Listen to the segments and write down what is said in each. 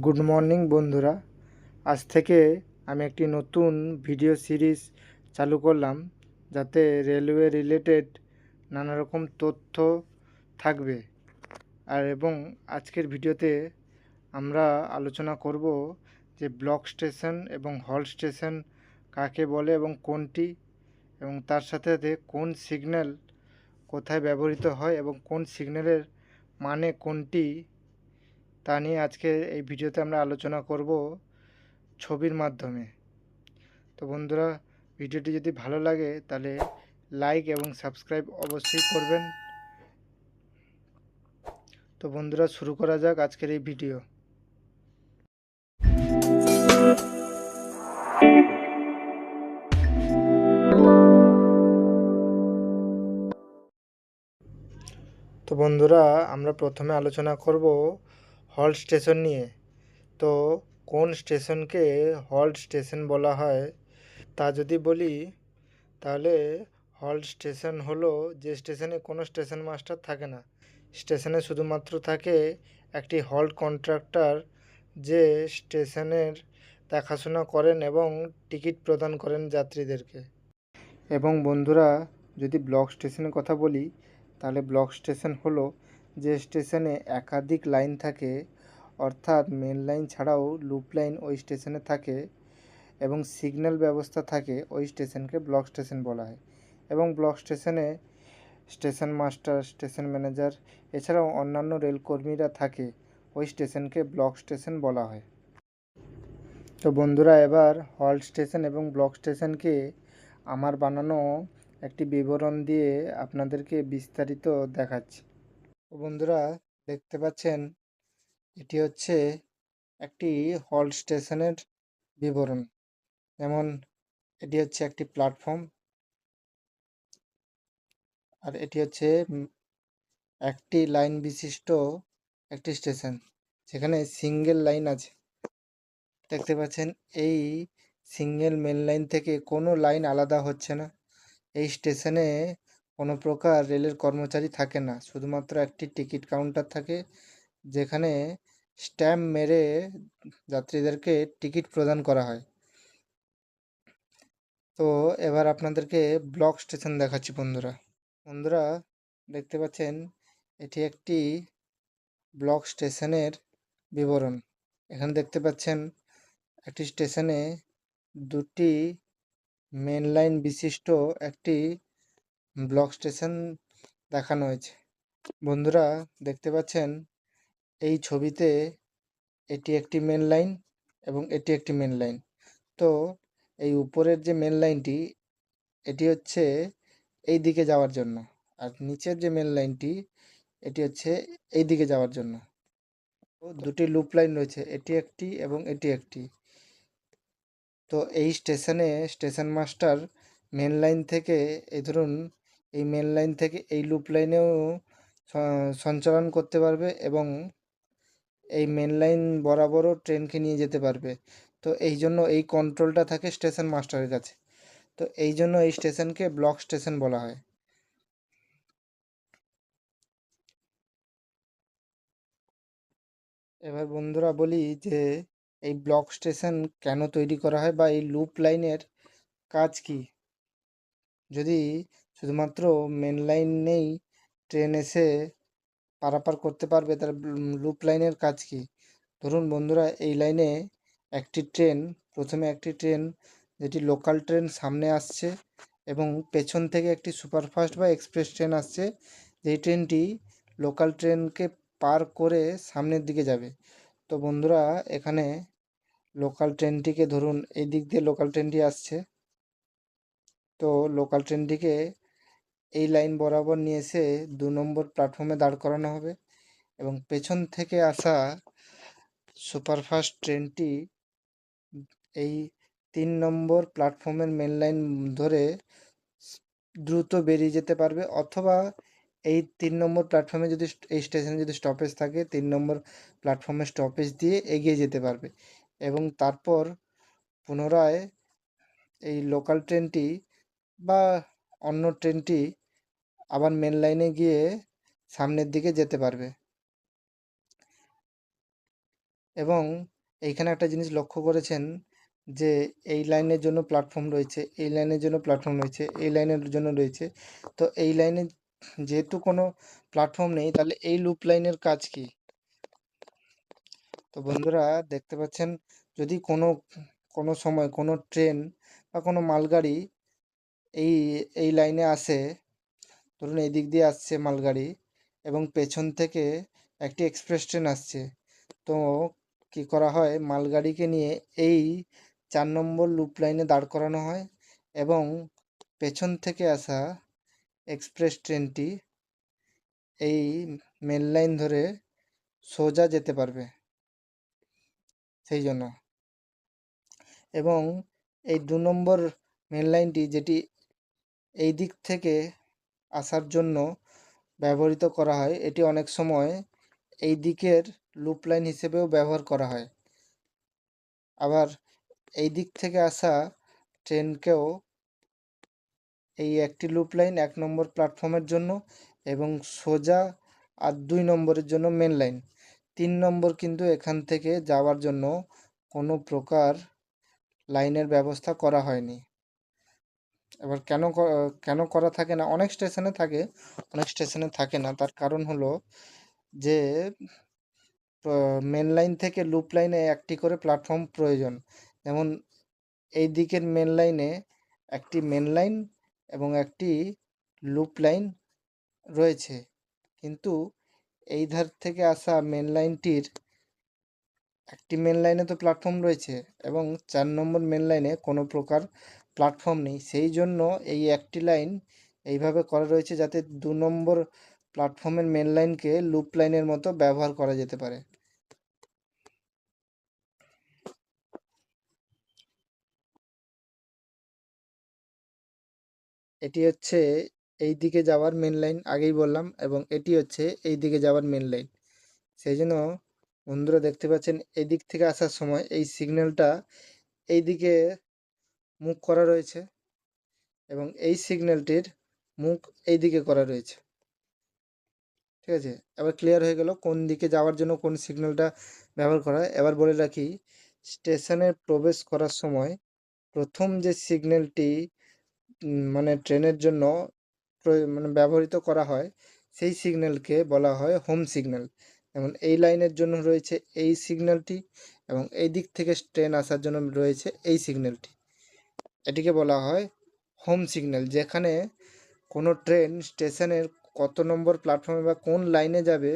Good morning বন্ধুরা। আজ থেকে আমি একটি নতুন ভিডিও সিরিজ চালু করলাম, যাতে রেলওয়ে রিলেটেড নানা রকম তথ্য থাকবে। এবং আজকের ভিডিওতে আমরা আলোচনা করব যে ব্লক স্টেশন এবং হল্ট স্টেশন কাকে বলে এবং কোনটি, এবং তার সাথে সাথে কোন সিগন্যাল কোথায় ব্যবহৃত হয় এবং কোন সিগন্যালের মানে কোনটি, তা নিয়ে আজকে এই ভিডিওতে আমরা আলোচনা করব ছবির মাধ্যমে। তো বন্ধুরা, ভিডিওটি যদি ভালো লাগে তাহলে লাইক এবং সাবস্ক্রাইব অবশ্যই করবেন। তো বন্ধুরা, শুরু করা যাক আজকের এই ভিডিও। তো বন্ধুরা, আমরা প্রথমে আলোচনা করব হল্ট স্টেশন নিয়ে। তো কোন স্টেশনকে হল্ট স্টেশন বলা হয় তা যদি বলি, তাহলে হল্ট স্টেশন হলো যে স্টেশনে কোনো স্টেশন মাস্টার থাকে না। স্টেশনে শুধুমাত্র থাকে একটি হল্ট কন্ট্রাক্টর, যে স্টেশনের দেখাশোনা করেন এবং টিকিট প্রদান করেন যাত্রীদেরকে। এবং বন্ধুরা, যদি ব্লক স্টেশনের কথা বলি, তাহলে ব্লক স্টেশন হলো যে স্টেশনে একাধিক লাইন থাকে, অর্থাৎ মেন লাইন ছাড়াও লুপ লাইন ওই স্টেশনে থাকে এবং সিগন্যাল ব্যবস্থা থাকে, ওই স্টেশনকে ব্লক স্টেশন বলা হয়। এবং ব্লক স্টেশনে স্টেশন মাস্টার, স্টেশন ম্যানেজার এছাড়াও অন্যান্য রেলকর্মীরা থাকে, ওই স্টেশনকে ব্লক স্টেশন বলা হয়। তো বন্ধুরা, এবার হল্ট স্টেশন এবং ব্লক স্টেশনকে আমার বানানো একটি বিবরণ দিয়ে আপনাদেরকে বিস্তারিত দেখাচ্ছি। তো বন্ধুরা, দেখতে পাচ্ছেন এটি হচ্ছে একটি হল্ট স্টেশনের বিবরণ। যেমন এটি হচ্ছে একটি প্ল্যাটফর্ম, আর এটি হচ্ছে একটি লাইন বিশিষ্ট একটি স্টেশন, যেখানে সিঙ্গেল লাইন আছে। দেখতে পাচ্ছেন এই সিঙ্গেল মেন লাইন থেকে কোনো লাইন আলাদা হচ্ছে না। এই স্টেশনে কোনো প্রকার রেলের কর্মচারী থাকে না, শুধুমাত্র একটি টিকিট কাউন্টার থাকে, যেখানে স্ট্যাম্প মেরে যাত্রীদেরকে টিকিট প্রদান করা হয়। তো এবার আপনাদেরকে ব্লক স্টেশন দেখাচ্ছি বন্ধুরা। বন্ধুরা, দেখতে পাচ্ছেন এটি একটি ব্লক স্টেশনের বিবরণ। এখানে দেখতে পাচ্ছেন একটি স্টেশনে দুটি মেন লাইন বিশিষ্ট একটি ব্লক স্টেশন দেখানো হয়েছে। বন্ধুরা, দেখতে পাচ্ছেন এই ছবিতে এটি একটি মেন লাইন এবং এটি একটি মেন লাইন। তো এই উপরের যে মেন লাইনটি, এটি হচ্ছে এই দিকে যাওয়ার জন্য, আর নিচের যে মেন লাইনটি, এটি হচ্ছে এই দিকে যাওয়ার জন্য। তো দুটি লুপ লাইন রয়েছে, এটি একটি এবং এটি একটি। তো এই স্টেশনে স্টেশন মাস্টার মেন লাইন থেকে, এই ধরুন এই মেন লাইন থেকে এই লুপ লাইনেও সঞ্চালন করতে পারবে এবং এই মেন লাইন বরাবরও ট্রেনকে নিয়ে যেতে পারবে। তো এই জন্য এই কন্ট্রোলটা থাকে স্টেশন মাস্টারের কাছে। তো এই জন্য এই স্টেশনকে ব্লক স্টেশন বলা হয়। এবার বন্ধুরা বলি যে এই ব্লক স্টেশন কেন তৈরি করা হয় বা এই লুপ লাইনের কাজ কি। যদি শুধুমাত্র মেন লাইনেই ট্রেন এসে পারাপার করতে পারবে, তার লুপ লাইনের কাজ কি। ধরুন বন্ধুরা, এই লাইনে একটি ট্রেন, প্রথমে একটি ট্রেন যেটি লোকাল ট্রেন সামনে আসছে এবং পেছন থেকে একটি সুপারফাস্ট বা এক্সপ্রেস ট্রেন আসছে, যেই ট্রেনটি লোকাল ট্রেনকে পার করে সামনের দিকে যাবে। তো বন্ধুরা, এখানে লোকাল ট্রেনটিকে ধরুন এই দিক দিয়ে লোকাল ট্রেনটি আসছে, তো লোকাল ট্রেনটিকে এই লাইন বরাবর নিয়ে এসে 2 নম্বর প্ল্যাটফর্মে দাঁড় করানো হবে এবং পেছন থেকে আসা সুপারফাস্ট ট্রেনটি এই 3 নম্বর প্ল্যাটফর্মের মেন লাইন ধরে দ্রুত বেরিয়ে যেতে পারবে, অথবা এই 3 নম্বর প্ল্যাটফর্মে যদি এই স্টেশনে যদি স্টপেজ থাকে, 3 নম্বর প্ল্যাটফর্মে স্টপেজ দিয়ে এগিয়ে যেতে পারবে এবং তারপর পুনরায় এই লোকাল ট্রেনটি বা অন্য ট্রেনটি আবার মেন লাইনে গিয়ে সামনের দিকে যেতে পারবে। এবং এইখানে একটা জিনিস লক্ষ্য করেছেন যে এই লাইনের জন্য প্ল্যাটফর্ম রয়েছে, এই লাইনের জন্য প্ল্যাটফর্ম রয়েছে, এই লাইনের জন্য রয়েছে। তো এই লাইনে যেহেতু কোনো প্ল্যাটফর্ম নেই, তাহলে এই লুপ লাইনের কাজ কি? তো বন্ধুরা দেখতে পাচ্ছেন, যদি কোনো কোনো সময় কোনো ট্রেন বা কোনো মালগাড়ি এই এই লাইনে আসে, ধরুন এই দিক দিয়ে আসছে মালগাড়ি এবং পেছন থেকে একটি এক্সপ্রেস ট্রেন আসছে, তো কি করা হয়, মালগাড়িকে নিয়ে এই 4 নম্বর লুপ লাইনে দাঁড় করানো হয় এবং পেছন থেকে আসা এক্সপ্রেস ট্রেনটি এই মেন লাইন ধরে সোজা যেতে পারবে সেই জন্য। এবং এই 2 নম্বর মেন লাইনটি, যেটি এই দিক থেকে আসার জন্য ব্যবহৃত করা হয়, এটি অনেক সময় এই দিকের লুপ লাইন হিসেবেও ব্যবহার করা হয়। আবার এই দিক থেকে আসা ট্রেনকেও এই একটি লুপ লাইন 1 নম্বর প্ল্যাটফর্মের জন্য এবং সোজা আর 2 নম্বরের জন্য মেন লাইন। 3 নম্বর কিন্তু এখান থেকে যাওয়ার জন্য কোনো প্রকার লাইনের ব্যবস্থা করা হয়নি। এবার কেন করা থাকে না, অনেক স্টেশনে থাকে, অনেক স্টেশনে থাকে না। তার কারণ হলো যে মেন লাইন থেকে লুপ লাইনে একটি করে প্ল্যাটফর্ম প্রয়োজন। যেমন এই দিকের মেন লাইনে একটি মেন লাইন এবং একটি লুপ লাইন রয়েছে, কিন্তু এই ধার থেকে আসা মেন লাইনটির একটি মেন লাইনে তো প্ল্যাটফর্ম রয়েছে এবং 4 নম্বর মেন লাইনে কোনো প্রকার প্ল্যাটফর্ম নেই। সেই জন্য এই একটি লাইন এইভাবে করা রয়েছে যাতে 2 নম্বর প্ল্যাটফর্মের মেন লাইনকে লুপ লাইনের মতো ব্যবহার করা যেতে পারে। এটি হচ্ছে এই দিকে যাওয়ার মেন লাইন, আগেই বললাম, এবং এটি হচ্ছে এই দিকে যাওয়ার মেন লাইন। সেই জন্য বন্ধুরা দেখতে পাচ্ছেন, এই দিক থেকে আসার সময় এই সিগন্যালটা এই দিকে মুখ করা রয়েছে এবং এই সিগন্যালটির মুখ এই দিকে করা রয়েছে। ঠিক আছে, এবার ক্লিয়ার হয়ে গেল কোন দিকে যাওয়ার জন্য কোন সিগন্যালটা ব্যবহার করা হয়। এবার বলে রাখি, স্টেশনে প্রবেশ করার সময় প্রথম যে সিগন্যালটি মানে ট্রেনের জন্য মানে ব্যবহৃত করা হয়, সেই সিগন্যালকে বলা হয় হোম সিগন্যাল। যেমন এই লাইনের জন্য রয়েছে এই সিগন্যালটি এবং এই দিক থেকে ট্রেন আসার জন্য রয়েছে এই সিগন্যালটি। এটিকে বলা হয় হোম সিগন্যাল। যেখানে কোনো ট্রেন স্টেশনের কত নম্বর প্ল্যাটফর্মে বা কোন লাইনে যাবে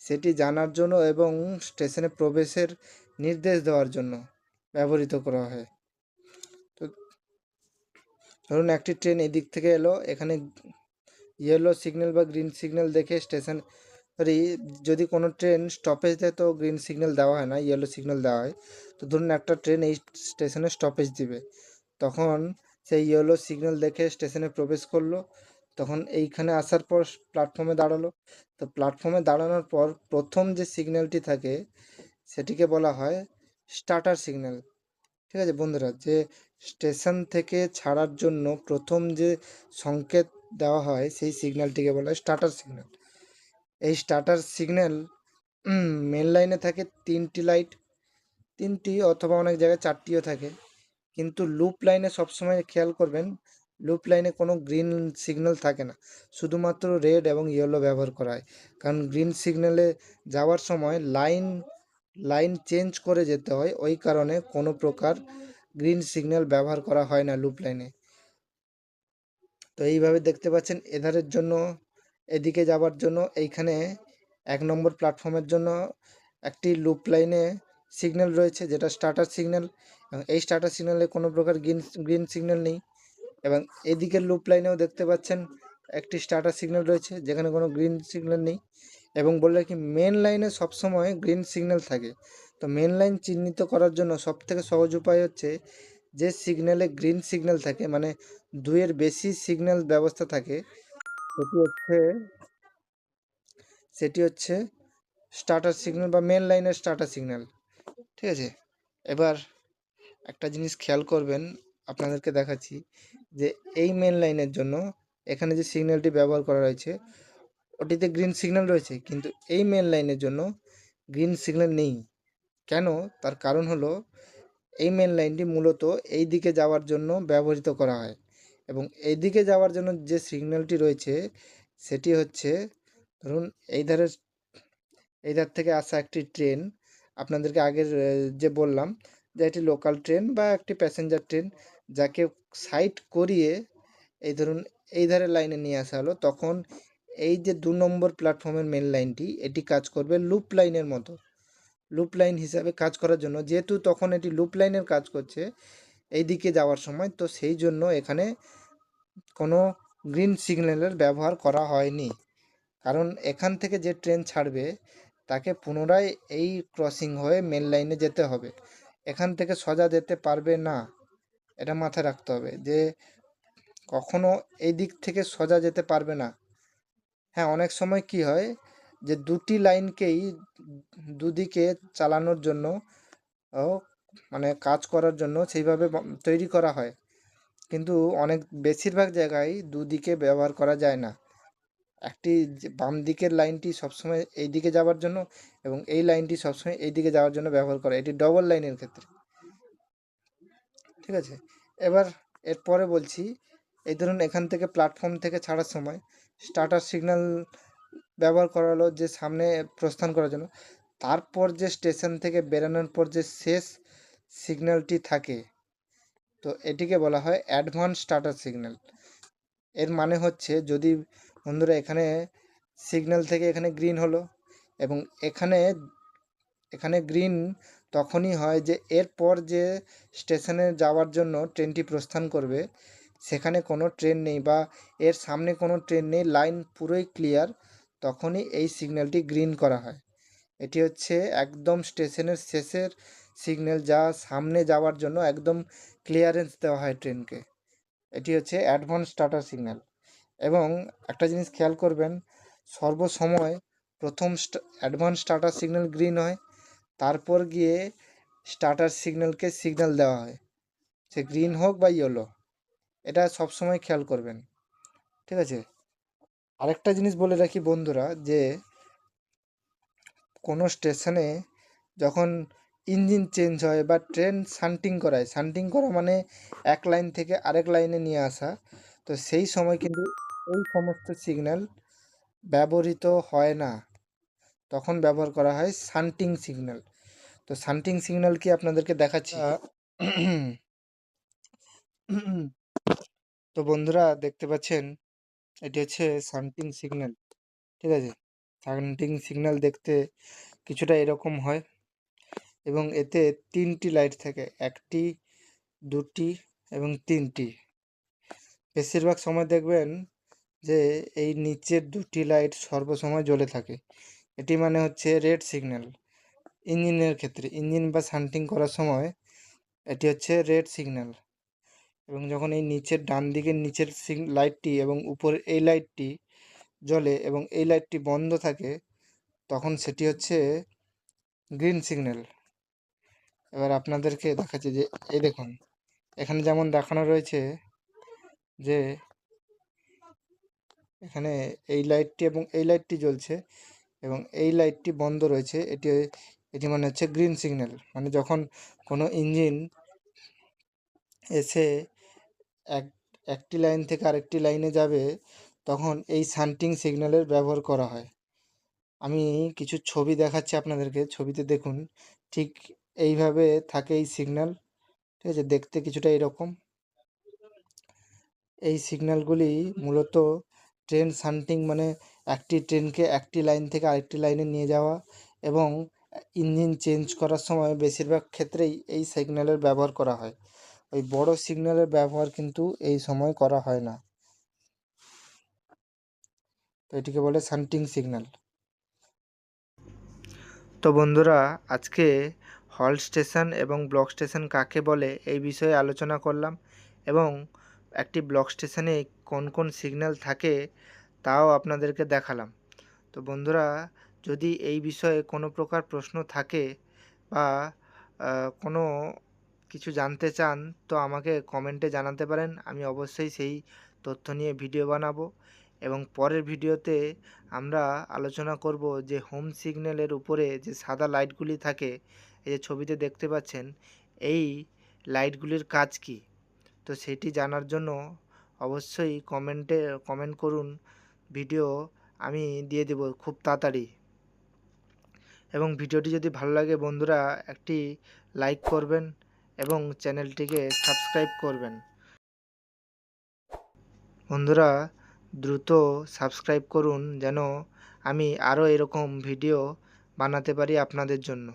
সেটি জানার জন্য এবং স্টেশনে প্রবেশের নির্দেশ দেওয়ার জন্য ব্যবহৃত করা হয়। তো ধরুন একটি ট্রেন এদিক থেকে এলো, এখানে ইয়েলো সিগন্যাল বা গ্রিন সিগন্যাল দেখে স্টেশন, সরি, যদি কোনো ট্রেন স্টপেজ দেয় তো গ্রিন সিগন্যাল দেওয়া হয় না, ইয়েলো সিগন্যাল দেওয়া হয়। তো ধরুন একটা ট্রেন এই স্টেশনে স্টপেজ দিবে, তখন সেই ইয়েলো সিগন্যাল দেখে স্টেশনে প্রবেশ করলো, তখন এইখানে আসার পর প্ল্যাটফর্মে দাঁড়ালো। তো প্ল্যাটফর্মে দাঁড়ানোর পর প্রথম যে সিগন্যালটি থাকে সেটিকে বলা হয় স্টার্টার সিগন্যাল। ঠিক আছে বন্ধুরা, যে স্টেশন থেকে ছাড়ার জন্য প্রথম যে সংকেত দেওয়া হয় সেই সিগন্যালটিকে বলা হয় স্টার্টার সিগন্যাল। এই স্টার্টার সিগন্যাল মেন লাইনে থাকে 3টি লাইট, 3টি অথবা অনেক জায়গায় 4টিও থাকে, কিন্তু লুপ লাইনে সবসময় খেয়াল করবেন, লুপ লাইনে কোনো গ্রিন সিগন্যাল থাকে না, শুধুমাত্র রেড এবং ইয়েলো ব্যবহার করা হয়। কারণ গ্রিন সিগন্যালে যাওয়ার সময় লাইন চেঞ্জ করে যেতে হয়, ওই কারণে কোনো প্রকার গ্রিন সিগন্যাল ব্যবহার করা হয় না লুপ লাইনে। তো এইভাবে দেখতে পাচ্ছেন, এধারের জন্য, এদিকে যাওয়ার জন্য এইখানে 1 নম্বর প্ল্যাটফর্মের জন্য একটি লুপ লাইনে সিগন্যাল রয়েছে যেটা স্টার্টার সিগন্যাল, এবং এই স্টার্টার সিগন্যালে কোনো প্রকার গ্রিন সিগন্যাল নেই। এবং এদিকের লুপ লাইনেও দেখতে পাচ্ছেন একটি স্টার্টার সিগন্যাল রয়েছে যেখানে কোনো গ্রিন সিগন্যাল নেই। এবং বললে কি, মেন লাইনে সবসময় গ্রিন সিগন্যাল থাকে। তো মেন লাইন চিহ্নিত করার জন্য সবথেকে সহজ উপায় হচ্ছে, যে সিগন্যালে গ্রিন সিগন্যাল থাকে, মানে 2-এর বেশি সিগন্যাল ব্যবস্থা থাকে, সেটি হচ্ছে স্টার্টার সিগন্যাল বা মেন লাইনের স্টার্টার সিগন্যাল। ঠিক আছে, এবার একটা জিনিস খেয়াল করবেন, আপনাদেরকে দেখাচ্ছি যে এই মেন লাইনের জন্য এখানে যে সিগন্যালটি ব্যবহার করা রয়েছে ওটিতে গ্রিন সিগন্যাল রয়েছে, কিন্তু এই মেন লাইনের জন্য গ্রিন সিগন্যাল নেই। কেন? তার কারণ হলো এই মেন লাইনটি মূলত এই দিকে যাওয়ার জন্য ব্যবহৃত করা হয়, এবং এই দিকে যাওয়ার জন্য যে সিগন্যালটি রয়েছে সেটি হচ্ছে, ধরুন এই ধার থেকে আসা একটি ট্রেন, আপনাদেরকে আগের যে বললাম যে এটি লোকাল ট্রেন বা একটি প্যাসেঞ্জার ট্রেন, যাকে সাইড করিয়ে এই ধরুন এই ধারের লাইনে নিয়ে আসা হলো, তখন এই যে 2 নম্বর প্ল্যাটফর্মের মেন লাইনটি এটি কাজ করবে লুপ লাইনের মতো। লুপ লাইন হিসাবে কাজ করার জন্য, যেহেতু তখন এটি লুপ লাইনের কাজ করছে এই দিকে যাওয়ার সময়, তো সেই জন্য এখানে কোনো গ্রিন সিগন্যালের ব্যবহার করা হয়নি। কারণ এখান থেকে যে ট্রেন ছাড়বে তাকে পুনরায় এই ক্রসিং হয়ে মেন লাইনে যেতে হবে, এখান থেকে সোজা যেতে পারবে না। এটা মাথায় রাখতে হবে যে কখনো এই দিক থেকে সোজা যেতে পারবে না। হ্যাঁ, অনেক সময় কি হয় যে দুটি লাইনকেই দুদিকে চালানোর জন্য ও মানে কাজ করার জন্য সেইভাবে তৈরি করা হয়, কিন্তু অনেক বেশিরভাগ জায়গায় দুদিকে ব্যবহার করা যায় না। একটি বাম দিকের লাইনটি সবসময় এই দিকে যাওয়ার জন্য, এবং এই লাইনটি সবসময় এই দিকে যাওয়ার জন্য ব্যবহার করা, এটি ডবল লাইনের ক্ষেত্রে। ঠিক আছে, এবার এরপরে বলছি, এই ধরুন এখান থেকে প্ল্যাটফর্ম থেকে ছাড়ার সময় স্টার্টার সিগন্যাল ব্যবহার করা হলো যে সামনে প্রস্থান করার জন্য, তারপর যে স্টেশন থেকে বেরানোর পর যে শেষ সিগন্যালটি থাকে, তো এটিকে বলা হয় অ্যাডভান্স স্টার্টার সিগন্যাল। এর মানে হচ্ছে, যদি বন্ধুরা এখানে সিগন্যাল থেকে এখানে গ্রিন হলো, এবং এখানে এখানে গ্রিন তখনই হয় যে এরপর যে স্টেশনে যাওয়ার জন্য ট্রেনটি প্রস্থান করবে সেখানে কোনো ট্রেন নেই বা এর সামনে কোনো ট্রেন নেই, লাইন পুরোই ক্লিয়ার, তখনই এই সিগন্যালটি গ্রিন করা হয়। এটি হচ্ছে একদম স্টেশনের শেষের সিগন্যাল, যা সামনে যাওয়ার জন্য একদম ক্লিয়ারেন্স দেওয়া হয় ট্রেনকে। এটি হচ্ছে অ্যাডভান্স স্টার্টার সিগন্যাল। এবং একটা জিনিস খেয়াল করবেন, সর্বসময় প্রথম অ্যাডভান্স স্টার্টার সিগন্যাল গ্রিন হয়, তারপর গিয়ে স্টার্টার সিগন্যালকে সিগন্যাল দেওয়া হয়, সে গ্রিন হোক বা ইয়েলো, এটা সবসময় খেয়াল করবেন। ঠিক আছে, আরেকটা জিনিস বলে রাখি বন্ধুরা, যে কোনো স্টেশনে যখন ইঞ্জিন চেঞ্জ হয় বা ট্রেন শান্টিং করায়, শান্টিং করা মানে এক লাইন থেকে আরেক লাইনে নিয়ে আসা, তো সেই সময় কিন্তু এই সমস্ত সিগন্যাল ব্যবহৃত হয় না, তখন ব্যবহার করা হয় শান্টিং সিগন্যাল। তো শান্টিং সিগন্যাল কি আপনাদেরকে দেখাচ্ছি। তো বন্ধুরা দেখতে পাচ্ছেন এটি হচ্ছে শান্টিং সিগন্যাল। ঠিক আছে, শান্টিং সিগন্যাল দেখতে কিছুটা এরকম হয়, এবং এতে 3টি লাইট থাকে, 1টি 2টি এবং 3টি। বেশিরভাগ সময় দেখবেন যে এই নিচের 2টি লাইট সর্বসময় জ্বলে থাকে, এটি মানে হচ্ছে রেড সিগন্যাল। ইঞ্জিনের ক্ষেত্রে, ইঞ্জিন বা শান্টিং করার সময় এটি হচ্ছে রেড সিগন্যাল, এবং যখন এই নিচের ডান দিকের নিচের লাইটটি এবং উপরের এই লাইটটি জ্বলে এবং এই লাইটটি বন্ধ থাকে, তখন সেটি হচ্ছে গ্রিন সিগন্যাল। এবার আপনাদেরকে দেখাচ্ছি যে এই দেখুন, এখানে যেমন দেখানো রয়েছে যে এখানে এই লাইটটি এবং এই লাইটটি জ্বলছে এবং এই লাইটটি বন্ধ রয়েছে, এটি এটি মানে হচ্ছে গ্রিন সিগন্যাল। মানে যখন কোনো ইঞ্জিন এসে একটি লাইন থেকে আরেকটি লাইনে যাবে, তখন এই শান্টিং সিগন্যালের ব্যবহার করা হয়। আমি কিছু ছবি দেখাচ্ছি আপনাদেরকে, ছবিতে দেখুন ঠিক এইভাবে থাকে এই সিগন্যাল। ঠিক আছে, দেখতে কিছুটা এরকম। এই সিগন্যালগুলি মূলত ট্রেন শান্টিং মানে একটি ট্রেনকে একটি লাইন থেকে আরেকটি লাইনে নিয়ে যাওয়া, এবং ইঞ্জিন চেঞ্জ করার সময় বেশিরভাগ ক্ষেত্রেই এই সিগন্যালের ব্যবহার করা হয়। ওই বড় সিগন্যালের ব্যবহার কিন্তু এই সময় করা হয় না, তো এটিকে বলে শান্টিং সিগন্যাল। তো বন্ধুরা, আজকে হল্ট স্টেশন এবং ব্লক স্টেশন কাকে বলে এই বিষয়ে আলোচনা করলাম, এবং একটি ব্লক স্টেশনে কোন কোন সিগন্যাল থাকে তাও আপনাদেরকে দেখালাম। তো বন্ধুরা, যদি এই বিষয়ে কোনো প্রকার প্রশ্ন থাকে বা কোনো কিছু জানতে চান, তো আমাকে কমেন্টে জানাতে পারেন, আমি অবশ্যই সেই তথ্য নিয়ে ভিডিও বানাবো। এবং পরের ভিডিওতে আমরা আলোচনা করব যে হোম সিগন্যালের উপরে যে সাদা লাইটগুলি থাকে এই যে ছবিতে দেখতে পাচ্ছেন এই লাইটগুলির কাজ কি। তো সেটি জানার জন্য অবশ্যই কমেন্ট করুন, ভিডিও আমি দিয়ে দেব খুব তাড়াতাড়ি। এবং ভিডিওটি যদি ভালো লাগে বন্ধুরা একটি লাইক করবেন এবং চ্যানেলটিকে সাবস্ক্রাইব করবেন। বন্ধুরা দ্রুত সাবস্ক্রাইব করুন যেন আমি আরও এরকম ভিডিও বানাতে পারি আপনাদের জন্য।